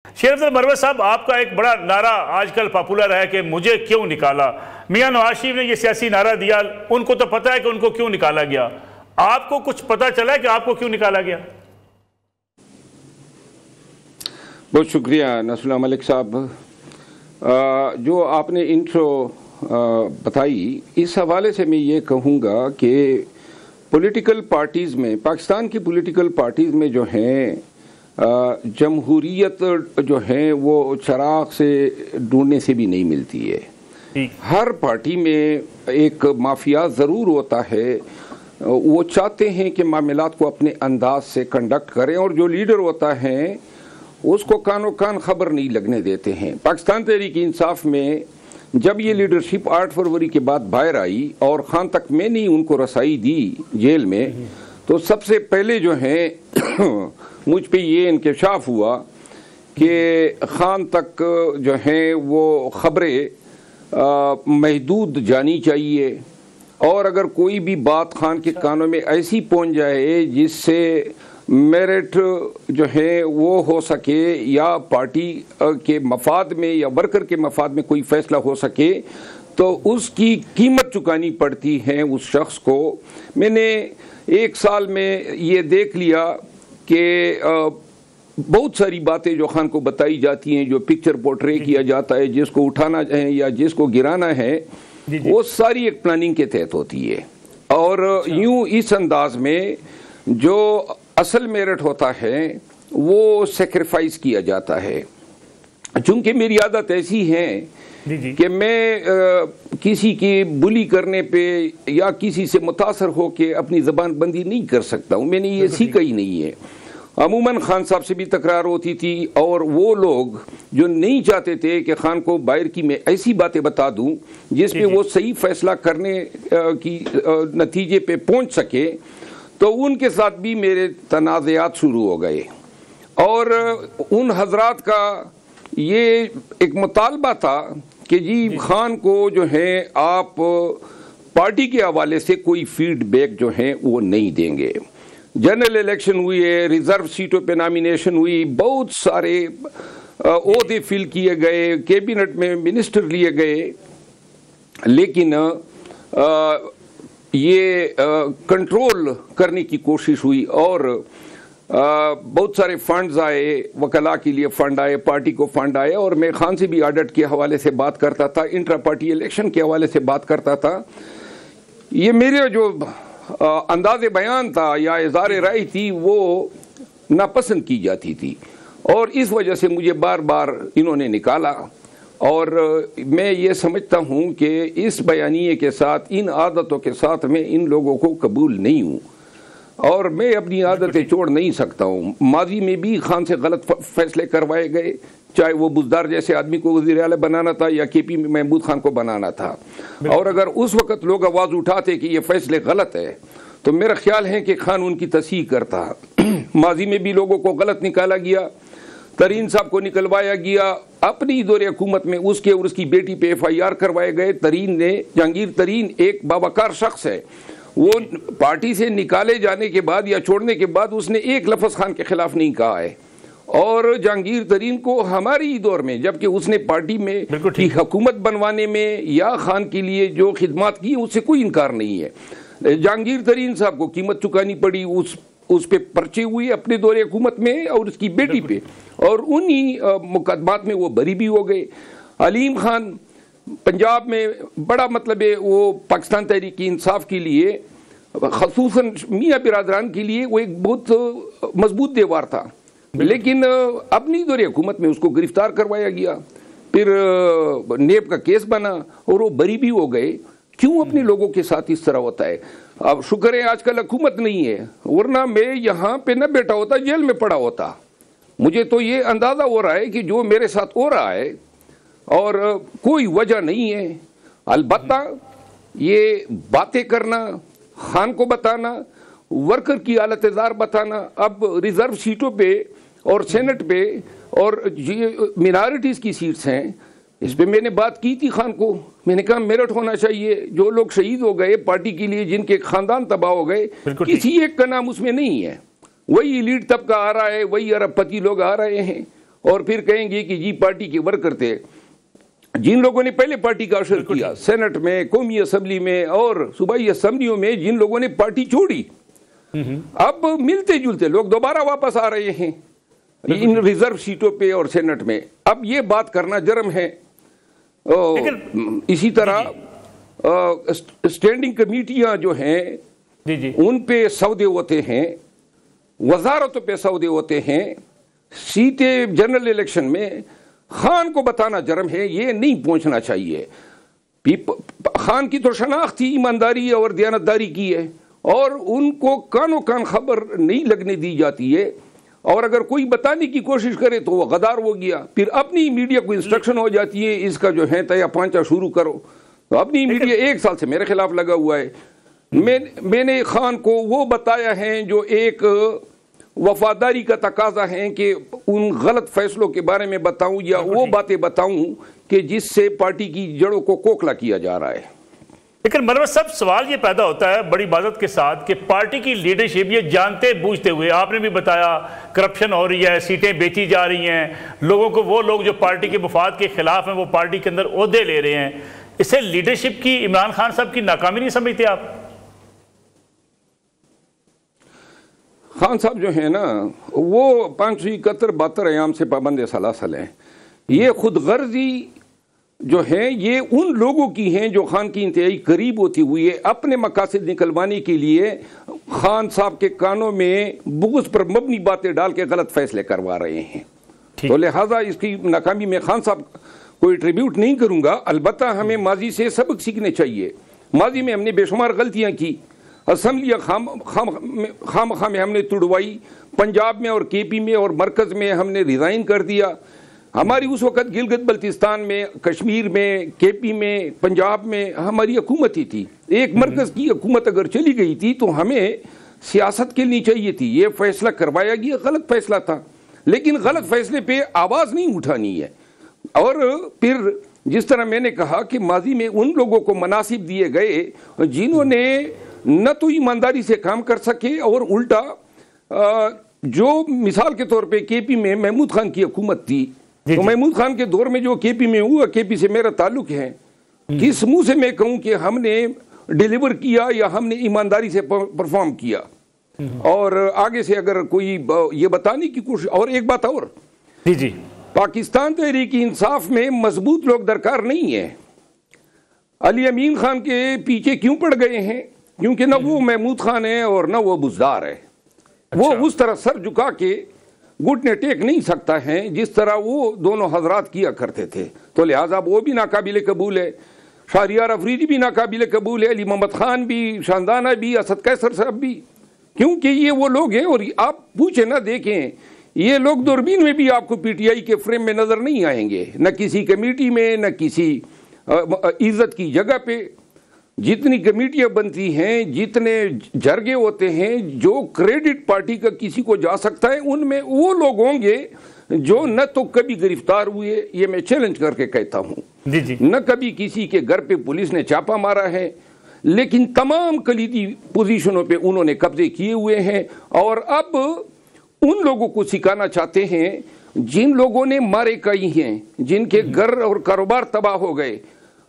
شیر افضل مروت صاحب، آپ کا ایک بڑا نعرہ آج کل پاپولر ہے کہ مجھے کیوں نکالا۔ میاں نواز شریف نے یہ سیاسی نعرہ دیا، ان کو تو پتہ ہے کہ ان کو کیوں نکالا گیا، آپ کو کچھ پتہ چلا ہے کہ آپ کو کیوں نکالا گیا؟ بہت شکریہ نصر اللہ ملک صاحب، جو آپ نے انٹرو بتائی، اس حوالے سے میں یہ کہوں گا کہ پولیٹیکل پارٹیز میں، پاکستان کی پولیٹیکل پارٹیز میں جو ہیں جمہوریت جو ہیں وہ چراغ سے ڈھونڈنے سے بھی نہیں ملتی ہے۔ ہر پارٹی میں ایک مافیا ضرور ہوتا ہے، وہ چاہتے ہیں کہ معاملات کو اپنے انداز سے کنڈکٹ کریں، اور جو لیڈر ہوتا ہے اس کو کان و کان خبر نہیں لگنے دیتے ہیں۔ پاکستان تحریک انصاف میں جب یہ لیڈرشپ 8 فروری کے بعد باہر آئی اور خان تک میں نے ان کو رسائی دی جیل میں، تو سب سے پہلے جو ہے مجھ پہ یہ انکشاف ہوا کہ خان تک جو ہیں وہ خبریں محدود جانی چاہیے، اور اگر کوئی بھی بات خان کے کانوں میں ایسی پہنچ جائے جس سے میرٹ جو ہے وہ ہو سکے یا پارٹی کے مفاد میں یا ورکر کے مفاد میں کوئی فیصلہ ہو سکے، تو اس کی قیمت چکانی پڑتی ہے اس شخص کو۔ میں نے 1 سال میں یہ دیکھ لیا کہ بہت ساری باتیں جو خان کو بتائی جاتی ہیں، جو پکچر پورٹرے کیا جاتا ہے، جس کو اٹھانا ہے یا جس کو گرانا ہے، وہ ساری ایک پلاننگ کے تحت ہوتی ہے، اور یوں اس انداز میں جو اصل میرٹ ہوتا ہے وہ سیکریفائز کیا جاتا ہے۔ چونکہ میری عادت ایسی ہے کہ میں کسی کی بلی کرنے پہ یا کسی سے متاثر ہو کے اپنی زبان بندی نہیں کر سکتا ہوں، میں نے یہ سیکھا ہی نہیں ہے۔ عموماً خان صاحب سے بھی تکرار ہوتی تھی، اور وہ لوگ جو نہیں چاہتے تھے کہ خان کو باہر کی میں ایسی باتیں بتا دوں جس پہ وہ صحیح فیصلہ کرنے کی نتیجے پہ پہنچ سکے، تو ان کے ساتھ بھی میرے تنازعات شروع ہو گئے، اور ان حضرات کا یہ ایک مطالبہ تھا کہ جی خان کو جو ہے آپ پارٹی کے حوالے سے کوئی فیڈ بیک جو ہے وہ نہیں دیں گے۔ جنرل الیکشن ہوئی ہے، ریزرو سیٹوں پہ نامینیشن ہوئی، بہت سارے عہدے فل کیے گئے، کیبنٹ میں منسٹر لیے گئے، لیکن یہ کنٹرول کرنے کی کوشش ہوئی، اور بہت سارے فنڈز آئے، وکلاء کے لیے فنڈ آئے، پارٹی کو فنڈ آئے، اور میں خان سے بھی آڈٹ کے حوالے سے بات کرتا تھا، انٹرا پارٹی الیکشن کے حوالے سے بات کرتا تھا۔ یہ میرے جو انداز بیان تھا یا اظہار رائے تھی وہ ناپسند کی جاتی تھی، اور اس وجہ سے مجھے بار بار انہوں نے نکالا، اور میں یہ سمجھتا ہوں کہ اس بیانیے کے ساتھ، ان عادتوں کے ساتھ میں ان لوگوں کو قبول نہیں ہوں، اور میں اپنی عادتیں چھوڑ نہیں سکتا ہوں۔ ماضی میں بھی خان سے غلط فیصلے کروائے گئے، چاہے وہ بزدار جیسے آدمی کو وزیر اعلیٰ بنانا تھا یا کے پی محمود خان کو بنانا تھا، اور اگر اس وقت لوگ آواز اٹھاتے کہ یہ فیصلے غلط ہے تو میرا خیال ہے کہ خان ان کی تصحیح کرتا۔ ماضی میں بھی لوگوں کو غلط نکالا گیا، ترین صاحب کو نکلوایا گیا، اپنی دور حکومت میں اس کے اور اس کی بیٹی پہ FIR کروائے گئے۔ ترین نے، جہانگیر ترین ایک باوقار شخص ہے، وہ پارٹی سے نکالے جانے کے بعد یا چھوڑنے کے بعد اس نے ایک لفظ خان کے خلاف نہیں کہا ہے، اور جہانگیر ترین کو ہماری دور میں، جبکہ اس نے پارٹی میں کی حکومت بنوانے میں یا خان کے لیے جو خدمات کی اس سے کوئی انکار نہیں ہے۔ جہانگیر ترین صاحب کو قیمت چکانی پڑی، اس پہ پرچے ہوئے اپنے دور حکومت میں اور اس کی بیٹی پہ، اور انہی مقدمات میں وہ بری بھی ہو گئے۔ علیم خان پنجاب میں بڑا مطلب ہے، وہ پاکستان تحریک انصاف کے لیے، خصوصاً میاں برادران کے لیے، وہ ایک بہت مضبوط دیوار تھا، لیکن اپنی دور حکومت میں اس کو گرفتار کروایا گیا، پھر نیب کا کیس بنا اور وہ بری بھی ہو گئے۔ کیوں اپنے لوگوں کے ساتھ اس طرح ہوتا ہے؟ اب شکر ہے آج کل حکومت نہیں ہے، ورنہ میں یہاں پہ نہ بیٹھا ہوتا، جیل میں پڑا ہوتا۔ مجھے تو یہ اندازہ ہو رہا ہے کہ جو میرے ساتھ ہو رہا ہے اور کوئی وجہ نہیں ہے، البتہ یہ باتیں کرنا، خان کو بتانا، ورکر کی حالت زار بتانا، اب ریزرو سیٹوں پہ اور سینٹ پہ اور مینارٹیز کی سیٹس ہیں، اس پہ میں نے بات کی تھی خان کو، میں نے کہا میرٹ ہونا چاہیے، جو لوگ شہید ہو گئے پارٹی کے لیے، جن کے خاندان تباہ ہو گئے، کسی ایک کا نام اس میں نہیں ہے۔ وہی ایلیٹ طبقہ آ رہا ہے، وہی ارب پتی لوگ آ رہے ہیں، اور پھر کہیں گے کہ جی پارٹی کے ورکر تھے. جن لوگوں نے پہلے پارٹی کا اشر کیا سینٹ میں, قومی اسمبلی میں اور صوبائی اسمبلیوں میں, جن لوگوں نے پارٹی چھوڑی, اب ملتے جلتے لوگ دوبارہ واپس آ رہے ہیں ان ریزرو سیٹوں پہ اور سینٹ میں. اب یہ بات کرنا جرم ہے. اسی طرح اسٹینڈنگ کمیٹیاں جو ہیں ان پہ سودے ہوتے ہیں, وزارتوں پہ سودے ہوتے ہیں, سیٹیں جنرل الیکشن میں. خان کو بتانا جرم ہے, یہ نہیں پہنچنا چاہیے. خان کی تو شناخت تھی ایمانداری اور دیانتداری کی ہے, اور ان کو کانوں کان خبر نہیں لگنے دی جاتی ہے. اور اگر کوئی بتانے کی کوشش کرے تو وہ غدار ہو گیا. پھر اپنی میڈیا کو انسٹرکشن ہو جاتی ہے اس کا جو ہے تیا پانچا شروع کرو. تو اپنی میڈیا 1 سال سے میرے خلاف لگا ہوا ہے. میں نے خان کو وہ بتایا ہے جو ایک وفاداری کا تقاضا ہے کہ ان غلط فیصلوں کے بارے میں بتاؤں یا وہ باتیں بتاؤں کہ جس سے پارٹی کی جڑوں کو کوکھلا کیا جا رہا ہے. لیکن منور صاحب سوال یہ پیدا ہوتا ہے بڑی عبادت کے ساتھ کہ پارٹی کی لیڈرشپ یہ جانتے بوجھتے ہوئے, آپ نے بھی بتایا کرپشن ہو رہی ہے, سیٹیں بیچی جا رہی ہیں, لوگوں کو وہ لوگ جو پارٹی کے مفاد کے خلاف ہیں وہ پارٹی کے اندر عہدے لے رہے ہیں. اس سے لیڈرشپ کی عمران خان صاحب کی ناکامی نہیں سمجھتے آپ؟ خان صاحب جو ہیں نا وہ 571-72 ایام سے پابند سلاسل ہیں. یہ خود غرضی جو ہیں یہ ان لوگوں کی ہیں جو خان کی انتہائی قریب ہوتی ہوئی ہے اپنے مقاصد نکلوانے کے لیے خان صاحب کے کانوں میں بغض پر مبنی باتیں ڈال کے غلط فیصلے کروا رہے ہیں. تو لہٰذا اس کی ناکامی میں خان صاحب کوئی ٹریبیوٹ نہیں کروں گا. البتہ ہمیں ماضی سے سبق سیکھنے چاہیے. ماضی میں ہم نے بے شمار غلطیاں کی, اسمبلیاں خام میں ہم نے تڑوائی, پنجاب میں اور کے پی میں اور مرکز میں ہم نے ریزائن کر دیا. ہماری اس وقت گلگت بلتستان میں, کشمیر میں, کے پی میں, پنجاب میں ہماری حکومت ہی تھی. ایک مرکز کی حکومت اگر چلی گئی تھی تو ہمیں سیاست کرنی چاہیے تھی. یہ فیصلہ کروایا گیا غلط فیصلہ تھا, لیکن غلط فیصلے پہ آواز نہیں اٹھانی ہے. اور پھر جس طرح میں نے کہا کہ ماضی میں ان لوگوں کو مناصب دیے گئے جنہوں نے نہ تو ایمانداری سے کام کر سکے اور الٹا جو مثال کے طور پہ کے پی میں محمود خان کی حکومت تھی, تو محمود خان کے دور میں جو کے پی میں ہوا, کے پی سے میرا تعلق ہے, کس منہ سے میں کہوں کہ ہم نے ڈیلیور کیا یا ہم نے ایمانداری سے پرفارم کیا. اور آگے سے اگر کوئی یہ بتانے کی کوشش. اور ایک بات اور, جی پاکستان تحریک انصاف میں مضبوط لوگ درکار نہیں ہے. علی امین خان کے پیچھے کیوں پڑ گئے ہیں؟ کیونکہ نہ وہ محمود خان ہے اور نہ وہ بزدار ہے. وہ اس طرح سر جھکا کے گھٹنے ٹیک نہیں سکتا ہے جس طرح وہ دونوں حضرات کیا کرتے تھے. تو لہٰذا وہ بھی ناقابل قبول ہے, شہریار افریدی بھی ناقابل قبول ہے, علی محمد خان بھی, شاندانہ بھی, اسد قیصر صاحب بھی, کیونکہ یہ وہ لوگ ہیں. اور آپ پوچھیں نہ دیکھیں, یہ لوگ دوربین میں بھی آپ کو پی ٹی آئی کے فریم میں نظر نہیں آئیں گے, نہ کسی کمیٹی میں, نہ کسی عزت کی جگہ پہ. جتنی کمیٹیاں بنتی ہیں, جتنے جرگے ہوتے ہیں, جو کریڈٹ پارٹی کا کسی کو جا سکتا ہے, ان میں وہ لوگ ہوں گے جو نہ تو کبھی گرفتار ہوئے, یہ میں چیلنج کر کے کہتا ہوں, نہ کبھی کسی کے گھر پہ پولیس نے چھاپا مارا ہے, لیکن تمام کلیدی پوزیشنوں پہ انہوں نے قبضے کیے ہوئے ہیں. اور اب ان لوگوں کو سکھانا چاہتے ہیں جن لوگوں نے مارے کئی ہیں, جن کے گھر اور کاروبار تباہ ہو گئے,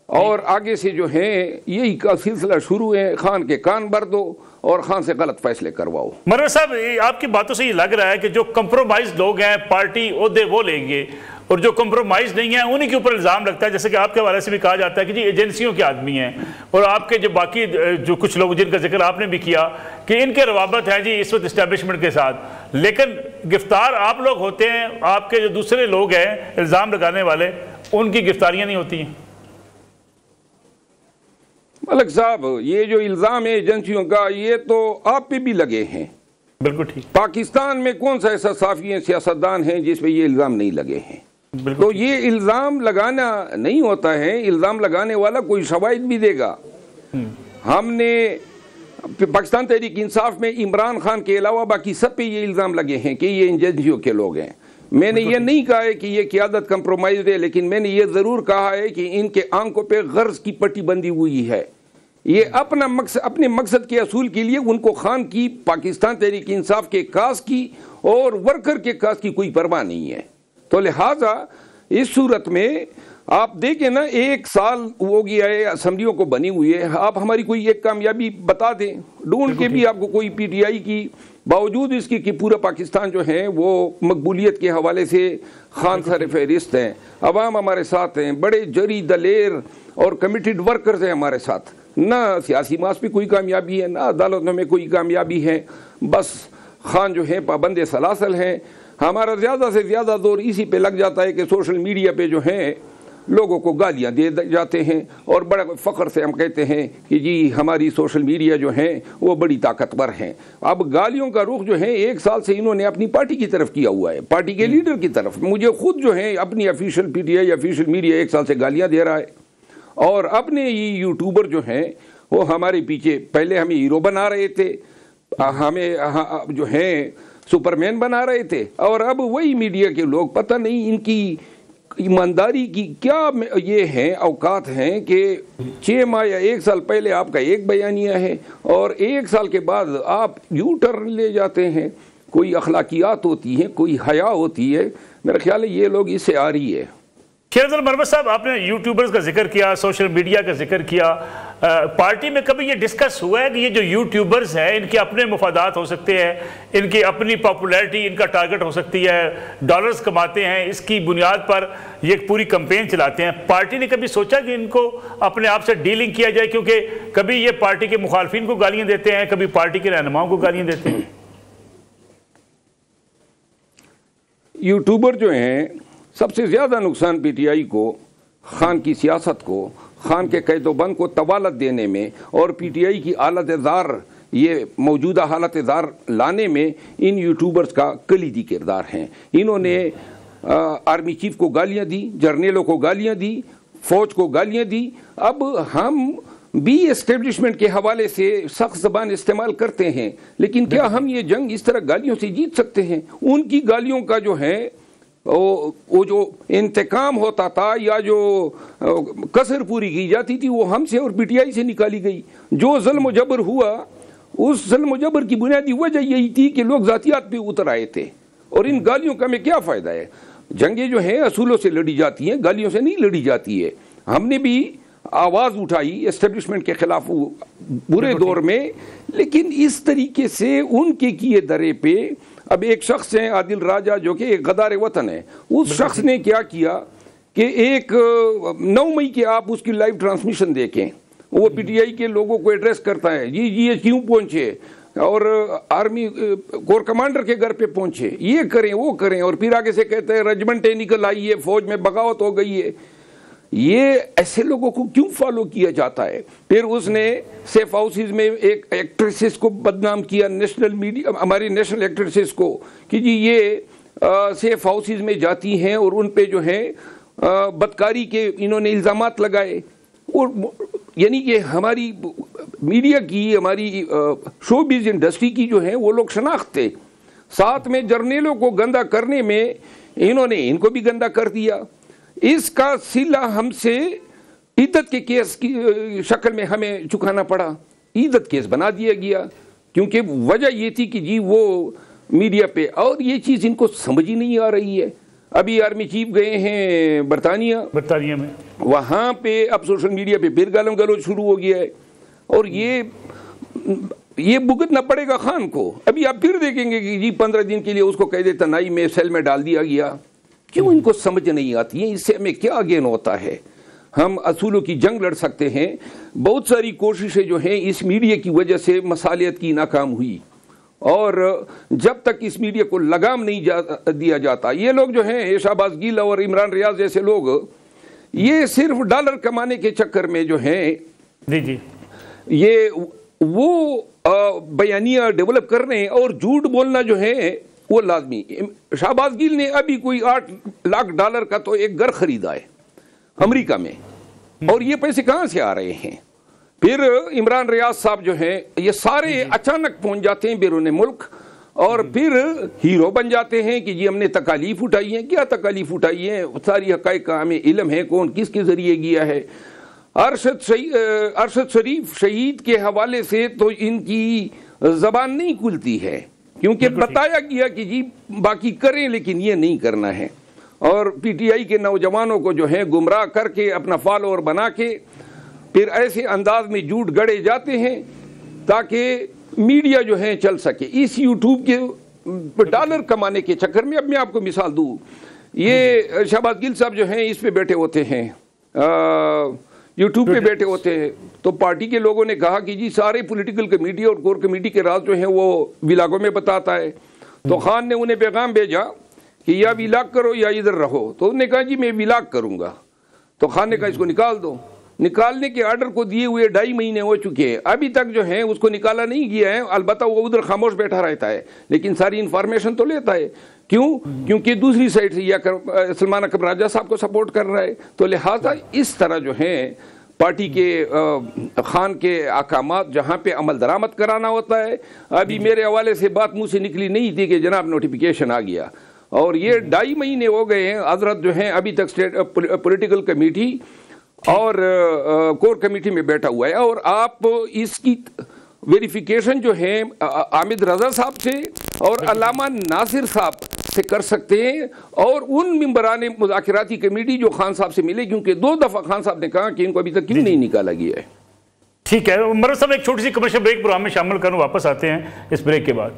اور آگے سے جو ہے یہی کا سلسلہ شروع ہے, خان کے کان بھر دو اور خان سے غلط فیصلے کرواؤ. منور صاحب, آپ کی باتوں سے یہ لگ رہا ہے کہ جو کمپرومائز لوگ ہیں پارٹی عہدے وہ لیں گے, اور جو کمپرومائز نہیں ہیں انہی کے اوپر الزام لگتا ہے, جیسے کہ آپ کے حوالے سے بھی کہا جاتا ہے کہ جی ایجنسیوں کے آدمی ہیں, اور آپ کے جو باقی جو کچھ لوگ جن کا ذکر آپ نے بھی کیا کہ ان کے روابط ہیں جی اس وقت اسٹیبلشمنٹ کے ساتھ, لیکن گرفتار آپ لوگ ہوتے ہیں, آپ کے جو دوسرے لوگ ہیں الزام لگانے والے, ان کی گرفتاریاں نہیں ہوتی ہیں. ملک صاحب, یہ جو الزام ہے ایجنسیوں کا, یہ تو آپ پہ بھی لگے ہیں. بالکل ٹھیک. پاکستان میں کون سا ایسا صحافی ہے, سیاستدان ہیں جس پہ یہ الزام نہیں لگے ہیں؟ تو یہ الزام لگانا نہیں ہوتا ہے, الزام لگانے والا کوئی شواہد بھی دے گا. ہم نے پاکستان تحریک انصاف میں عمران خان کے علاوہ باقی سب پہ یہ الزام لگے ہیں کہ یہ ایجنسیوں کے لوگ ہیں. میں نے یہ نہیں کہا ہے کہ یہ قیادت کمپرومائز ہے, لیکن میں نے یہ ضرور کہا ہے کہ ان کے آنکھوں پہ غرض کی پٹی بندی ہوئی ہے. یہ اپنے مقصد کے اصول کے لیے ان کو خان کی, پاکستان تحریک انصاف کے کاز کی اور ورکر کے کاز کی کوئی پرواہ نہیں ہے. تو لہٰذا اس صورت میں آپ دیکھیں نا 1 سال ہو گیا ہے اسمبلیوں کو بنی ہوئی ہے, آپ ہماری کوئی ایک کامیابی بتا دیں, ڈھونڈ کے بھی آپ کو کوئی پی ٹی آئی کی, باوجود اس کی کہ پورا پاکستان جو ہے وہ مقبولیت کے حوالے سے خان سر فہرست ہیں, عوام ہمارے ساتھ ہیں, بڑے جری دلیر اور کمیٹڈ ورکرز ہیں ہمارے ساتھ, نہ سیاسی ماس پہ کوئی کامیابی ہے, نہ عدالتوں میں کوئی کامیابی ہے, بس خان جو ہیں پابند سلاسل ہیں. ہمارا زیادہ سے زیادہ زور اسی پہ لگ جاتا ہے کہ سوشل میڈیا پہ جو ہیں لوگوں کو گالیاں دے جاتے ہیں, اور بڑا فخر سے ہم کہتے ہیں کہ جی ہماری سوشل میڈیا جو ہیں وہ بڑی طاقتور ہیں. اب گالیوں کا رخ جو ہے 1 سال سے انہوں نے اپنی پارٹی کی طرف کیا ہوا ہے, پارٹی کے لیڈر کی طرف. مجھے خود جو ہے اپنی official P T I official media 1 سال سے گالیاں دے رہا ہے, اور اپنے یہ یوٹیوبر جو ہیں وہ ہمارے پیچھے پہلے ہمیں ہیرو بنا رہے تھے, ہمیں جو ہیں سپرمین بنا رہے تھے, اور اب وہی میڈیا کے لوگ پتہ نہیں ان کی ایمانداری کی کیا یہ ہیں اوقات ہیں کہ 6 ماہ یا 1 سال پہلے آپ کا ایک بیانیہ ہے اور 1 سال کے بعد آپ یو ٹرن لے جاتے ہیں. کوئی اخلاقیات ہوتی ہیں, کوئی حیا ہوتی ہے, میرا خیال ہے یہ لوگ اس سے آ رہی ہے. خیر مرمت صاحب, آپ نے یوٹیوبرز کا ذکر کیا, سوشل میڈیا کا ذکر کیا, پارٹی میں کبھی یہ ڈسکس ہوا ہے کہ یہ جو یوٹیوبرز ہیں ان کے اپنے مفادات ہو سکتے ہیں, ان کی اپنی پاپولیرٹی ان کا ٹارگٹ ہو سکتی ہے, ڈالرز کماتے ہیں, اس کی بنیاد پر یہ ایک پوری کمپین چلاتے ہیں, پارٹی نے کبھی سوچا کہ ان کو اپنے آپ سے ڈیلنگ کیا جائے, کیونکہ کبھی یہ پارٹی کے مخالفین کو گالیاں دیتے ہیں, کبھی پارٹی کے رہنماؤں کو گالیاں دیتے ہیں؟ یوٹیوبر جو ہیں سب سے زیادہ نقصان پی ٹی آئی کو, خان کی سیاست کو, خان کے قید و بند کو طوالت دینے میں, اور پی ٹی آئی کی حالت دار, یہ موجودہ حالت دار لانے میں ان یوٹیوبرز کا کلیدی کردار ہیں. انہوں نے آرمی چیف کو گالیاں دی, جرنیلوں کو گالیاں دی, فوج کو گالیاں دی. اب ہم بھی اسٹیبلشمنٹ کے حوالے سے سخت زبان استعمال کرتے ہیں, لیکن کیا ہم یہ جنگ اس طرح گالیوں سے جیت سکتے ہیں؟ ان کی گالیوں کا جو ہے وہ جو انتقام ہوتا تھا یا جو کسر پوری کی جاتی تھی وہ ہم سے اور پی ٹی آئی سے نکالی گئی. جو ظلم و جبر ہوا اس ظلم و جبر کی بنیادی وجہ یہی تھی کہ لوگ ذاتیات پہ اتر آئے تھے, اور ان گالیوں کا ہمیں کیا فائدہ ہے؟ جنگیں جو ہیں اصولوں سے لڑی جاتی ہیں, گالیوں سے نہیں لڑی جاتی ہے. ہم نے بھی آواز اٹھائی اسٹیبلشمنٹ کے خلاف برے دور میں, لیکن اس طریقے سے ان کے کیے درے پہ اب ایک شخص ہیں عادل راجہ جو کہ ایک غدار وطن ہے, اس شخص نے کیا کیا کہ ایک 9 مئی کے آپ اس کی لائیو ٹرانسمیشن دیکھیں, وہ پی ٹی آئی کے لوگوں کو ایڈریس کرتا ہے, جی یہ کیوں پہنچے, اور آرمی کور کمانڈر کے گھر پہ پہنچے, یہ کریں وہ کریں, اور پھر آگے سے کہتے ہیں رجمنٹیں نکل آئی ہے, فوج میں بغاوت ہو گئی ہے. یہ ایسے لوگوں کو کیوں فالو کیا جاتا ہے؟ پھر اس نے سیف ہاؤسز میں ایک ایکٹریسز کو بدنام کیا, نیشنل میڈیا ہماری نیشنل ایکٹریسز کو, کہ جی یہ سیف ہاؤسز میں جاتی ہیں اور ان پہ جو ہے بدکاری کے انہوں نے الزامات لگائے. اور یعنی کہ ہماری میڈیا کی, ہماری شو بیز انڈسٹری کی جو ہے وہ لوگ شناخت تھے. ساتھ میں جرنیلوں کو گندا کرنے میں انہوں نے ان کو بھی گندا کر دیا. اس کا صلہ ہم سے عدت کے کیس کی شکل میں ہمیں چکانا پڑا, عدت کیس بنا دیا گیا, کیونکہ وجہ یہ تھی کہ جی وہ میڈیا پہ, اور یہ چیز ان کو سمجھ ہی نہیں آ رہی ہے. ابھی آرمی چیف گئے ہیں برطانیہ میں, وہاں پہ اب سوشل میڈیا پہ پھر گالم گلوچ شروع ہو گیا ہے, اور یہ بھگتنا پڑے گا خان کو. ابھی آپ پھر دیکھیں گے کہ جی 15 دن کے لیے اس کو قید تنہائی میں سیل میں ڈال دیا گیا. کیوں ان کو سمجھ نہیں آتی ہے؟ اس سے ہمیں کیا گین ہوتا ہے؟ ہم اصولوں کی جنگ لڑ سکتے ہیں. بہت ساری کوششیں جو ہیں اس میڈیا کی وجہ سے مصالحت کی ناکام ہوئی, اور جب تک اس میڈیا کو لگام نہیں دیا جاتا, یہ لوگ جو ہیں شہباز گیل اور عمران ریاض جیسے لوگ, یہ صرف ڈالر کمانے کے چکر میں جو ہیں جی یہ وہ بیانیہ ڈیولپ کر رہے ہیں, اور جھوٹ بولنا جو ہے وہ لازمی. شہباز گیل نے ابھی کوئی $8 لاکھ کا تو ایک گھر خریدا ہے امریکہ میں, اور یہ پیسے کہاں سے آ رہے ہیں؟ پھر عمران ریاض صاحب جو ہیں یہ سارے اچانک پہنچ جاتے ہیں بیرون ملک, اور پھر ہیرو بن جاتے ہیں کہ جی ہم نے تکالیف اٹھائی ہیں. کیا تکالیف اٹھائی ہیں؟ ساری حقائق کا ہمیں علم ہے, کون کس کے ذریعے گیا ہے. ارشد شریف شہید کے حوالے سے تو ان کی زبان نہیں کھلتی ہے, کیونکہ بتایا گیا کہ جی باقی کریں لیکن یہ نہیں کرنا ہے. اور پی ٹی آئی کے نوجوانوں کو جو ہے گمراہ کر کے اپنا فالوور بنا کے پھر ایسے انداز میں جھوٹ گڑے جاتے ہیں تاکہ میڈیا جو ہے چل سکے. اس یوٹیوب کے ڈالر کمانے کے چکر میں اب میں آپ کو مثال دوں, یہ شہباز گل صاحب جو ہیں اس پہ بیٹھے ہوتے ہیں, یوٹیوب پہ بیٹھے ہوتے ہیں, تو پارٹی کے لوگوں نے کہا کہ جی سارے پولیٹیکل کمیٹی اور کور کمیٹی کے راز جو ہیں وہ ولاگوں میں بتاتا ہے. تو خان نے انہیں پیغام بھیجا کہ یا ولاگ کرو یا ادھر رہو. تو انہوں نے کہا جی میں ولاگ کروں گا. تو خان نے کہا اس کو نکال دو. نکالنے کے آرڈر کو دیے ہوئے 2.5 مہینے ہو چکے ہیں, ابھی تک جو ہے اس کو نکالا نہیں گیا ہے. البتہ وہ ادھر خاموش بیٹھا رہتا ہے لیکن ساری انفارمیشن تو لیتا ہے. کیوں؟ کیونکہ دوسری سائڈ سے یا سلمان اکرم راجہ صاحب کو سپورٹ کر رہا ہے. تو لہٰذا اس طرح جو ہے پارٹی کے خان کے احکامات جہاں پہ عمل درآمد کرانا ہوتا ہے. ابھی میرے حوالے سے بات منہ سے نکلی نہیں تھی کہ جناب نوٹیفیکیشن آ گیا, اور یہ 2.5 مہینے ہو گئے ہیں. حضرت جو ہیں ابھی تک پولیٹیکل کمیٹی اور کور کمیٹی میں بیٹھا ہوا ہے, اور آپ اس کی ویریفیکیشن جو ہے حامد رضا صاحب سے اور علامہ ناصر صاحب سے کر سکتے ہیں, اور ان ممبران مذاکراتی کمیٹی جو خان صاحب سے ملے, کیونکہ 2 دفعہ خان صاحب نے کہا کہ ان کو ابھی تک کیوں نہیں نکالا گیا ہے. ٹھیک ہے مرزا صاحب, ایک چھوٹی سی کمرشل بریک پروگرام میں شامل کروں, واپس آتے ہیں اس بریک کے بعد.